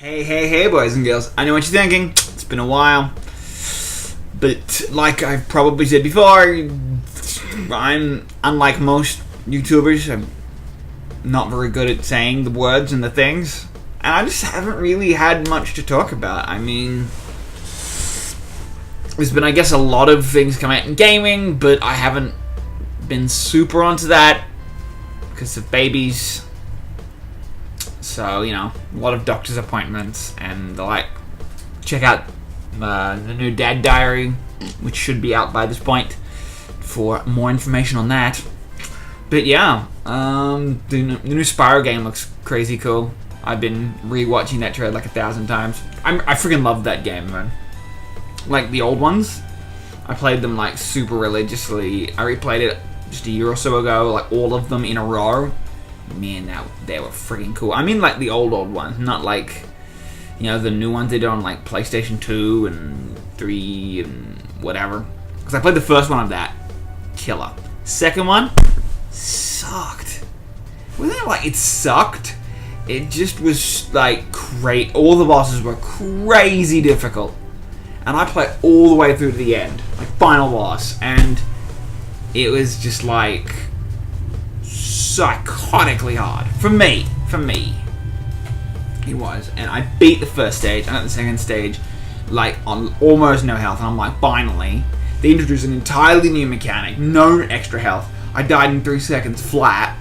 Hey, boys and girls. I know what you're thinking. It's been a while. But like I've probably said before, I'm, unlike most YouTubers, I'm not very good at saying the words and the things. And I just haven't really had much to talk about. I mean, there's been, I guess, a lot of things come out in gaming, but I haven't been super onto that because of babies. So, you know, a lot of doctor's appointments and the like. Check out the new Dad Diary, which should be out by this point, for more information on that. But yeah, the new Spyro game looks crazy cool. I've been rewatching that trailer like 1,000 times. I freaking love that game, man. Like the old ones, I played them like super religiously. I replayed it just a year or so ago, like all of them in a row. Man, they were freaking cool. I mean, like the old ones, not like, you know, the new ones they did on like PlayStation 2 and 3 and whatever. Because I played the first one of that, killer. Second one sucked. Wasn't it like it sucked? It just was like great. All the bosses were crazy difficult, and I played all the way through to the end, like final boss, and it was just like psychotically hard for me. It was, and I beat the first stage, and at the second stage, like on almost no health, and I'm like, finally, they introduced an entirely new mechanic, no extra health. I died in 3 seconds flat,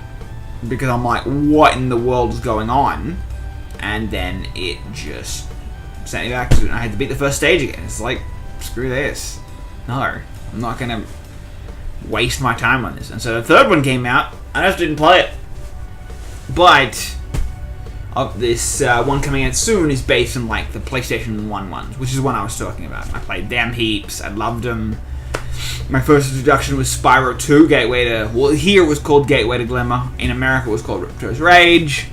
because I'm like, what in the world is going on? And then it just sent me back to it, and I had to beat the first stage again. It's like, screw this. No, I'm not gonna waste my time on this. And so the third one came out, I just didn't play it. But this one coming out soon is based on like the PlayStation 1 ones, which is the one I was talking about. I played them heaps. I loved them. My first introduction was Spyro 2, Gateway to... Well, here it was called Gateway to Glimmer. In America it was called Ripto's Rage.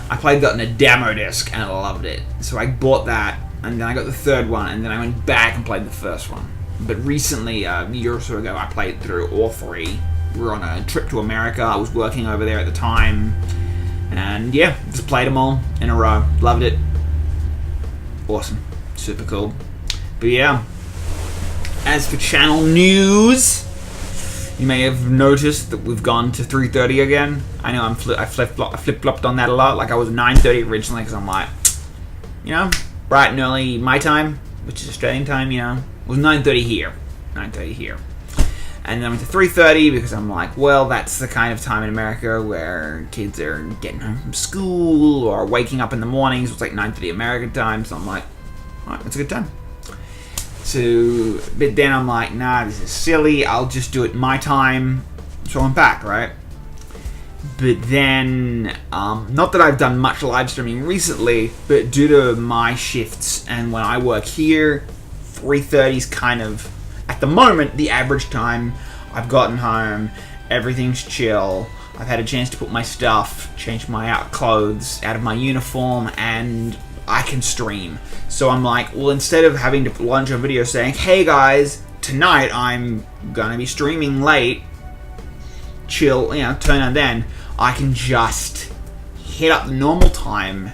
I played that on a demo disc and I loved it. So I bought that, and then I got the third one, and then I went back and played the first one. But recently, a year or so ago, I played through all three. We were on a trip to America. I was working over there at the time. And yeah, just played them all in a row. Loved it. Awesome. Super cool. But yeah. As for channel news, you may have noticed that we've gone to 3:30 again. I know I flip-flopped on that a lot. Like I was 9:30 originally because I'm like, you know, bright and early my time, which is Australian time, you know. It was 9:30 here. 9:30 here. And then I went to 3:30 because I'm like, well, that's the kind of time in America where kids are getting home from school or waking up in the mornings. It's like 9:30 American time, so I'm like, alright, that's a good time. So, but then I'm like, nah, this is silly. I'll just do it my time. So I'm back, right? But then, not that I've done much live streaming recently, but due to my shifts and when I work here, 3:30 is kind of, at the moment, the average time. I've gotten home, everything's chill. I've had a chance to put my stuff, change my clothes out of my uniform, and I can stream. So I'm like, well, instead of having to launch a video saying, hey guys, tonight I'm gonna be streaming late, chill, you know, turn on then, I can just hit up the normal time,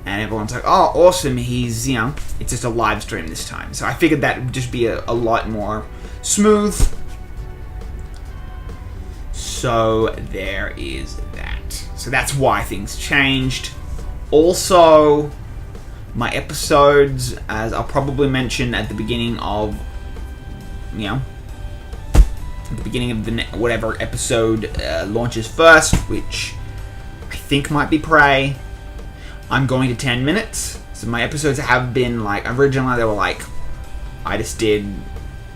and everyone's like, oh, awesome, he's, you know, it's just a live stream this time. So I figured that would just be a lot more smooth. So there is that. So that's why things changed. Also, my episodes, as I'll probably mention at the beginning of, you know, at the beginning of the whatever episode launches first, which I think might be Prey, I'm going to 10 minutes. So my episodes have been like, originally they were like, I just did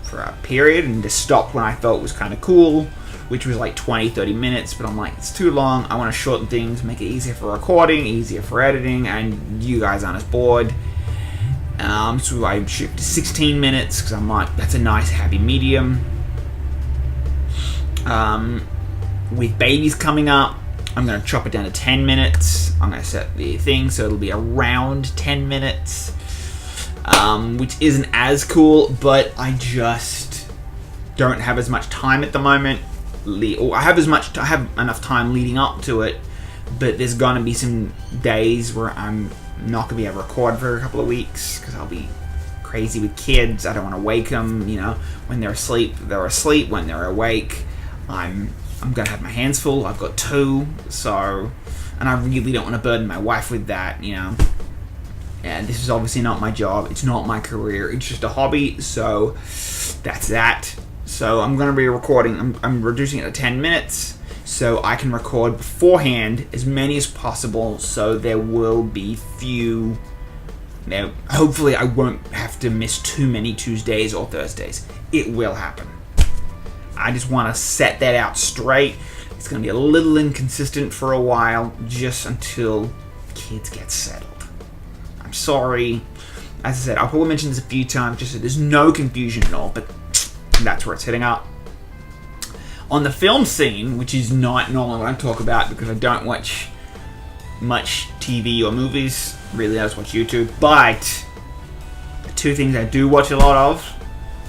for a period and just stopped when I felt was kind of cool, which was like 20-30 minutes, but I'm like, it's too long. I want to shorten things, make it easier for recording, easier for editing, and you guys aren't as bored. So I shoot to 16 minutes, because I'm like, that's a nice happy medium. With babies coming up, I'm going to chop it down to 10 minutes. I'm going to set the thing so it'll be around 10 minutes, which isn't as cool, but I just don't have as much time at the moment. I have enough time leading up to it, but there's gonna be some days where I'm I'm not going to be able to record for a couple of weeks because I'll be crazy with kids. I don't want to wake them, when they're asleep. They're asleep. When they're awake, I'm going to have my hands full. I've got 2, and I really don't want to burden my wife with that, And this is obviously not my job. It's not my career. It's just a hobby, so that's that. So I'm going to be recording. I'm reducing it to 10 minutes so I can record beforehand as many as possible so there will be few. Now, hopefully I won't have to miss too many Tuesdays or Thursdays. It will happen. I just want to set that out straight. It's going to be a little inconsistent for a while, just until kids get settled. I'm sorry. As I said, I'll probably mention this a few times just so there's no confusion at all, but that's where it's heading up. On the film scene, which is not normally what I talk about because I don't watch much TV or movies, really I just watch YouTube, but the 2 things I do watch a lot of,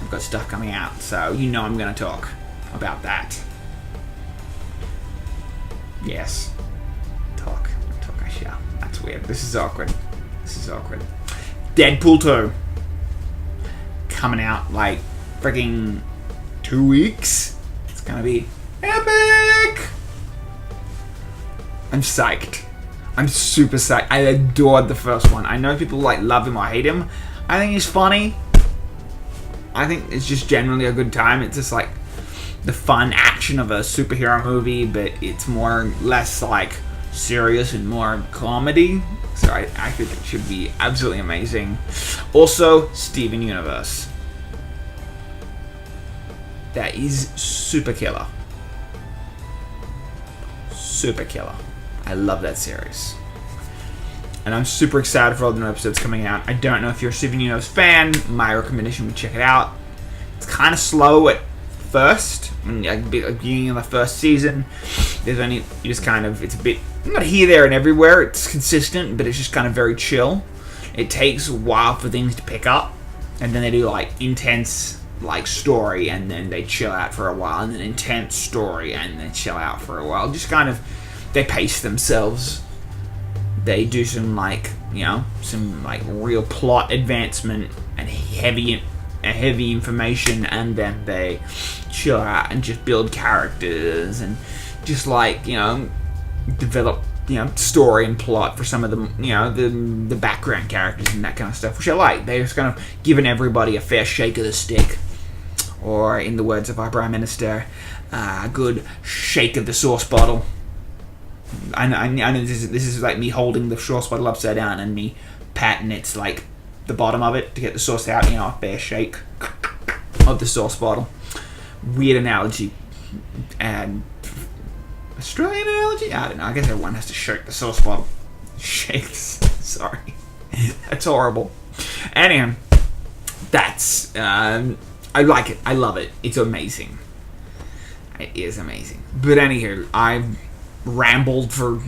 I've got stuff coming out, so I'm going to talk about that. Yes. Talk I shall. That's weird. This is awkward. Deadpool 2. Coming out like freaking 2 weeks. It's going to be epic. I'm psyched. I'm super psyched. I adored the first one. I know people love him or hate him. I think he's funny. I think it's just generally a good time. It's just the fun action of a superhero movie, but it's less serious and more comedy. So I think it should be absolutely amazing. Also, Steven Universe. That is super killer. Super killer. I love that series. And I'm super excited for all the new episodes coming out. I don't know if you're a Steven Universe fan. My recommendation would check it out. It's kind of slow at first. Beginning of the first season, it's a bit, not here, there, and everywhere. It's consistent, but it's just kind of very chill. It takes a while for things to pick up. And then they do intense story, and then they chill out for a while, and then intense story, and then chill out for a while. Just kind of, they pace themselves. They do some real plot advancement and heavy information, and then they chill out and just build characters and just develop story and plot for some of the background characters and that kind of stuff, which I like. They're just kind of giving everybody a fair shake of the stick, or in the words of our Prime Minister, a good shake of the sauce bottle. I know this is me holding the sauce bottle upside down and me patting its the bottom of it to get the sauce out. A fair shake of the sauce bottle. Weird analogy, and Australian analogy. I don't know. I guess everyone has to shake the sauce bottle. Shakes. Sorry, that's horrible. Anyhow, that's I like it. I love it. It's amazing. It is amazing. But anywho, I've rambled for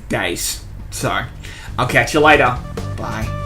days. So, I'll catch you later. Bye.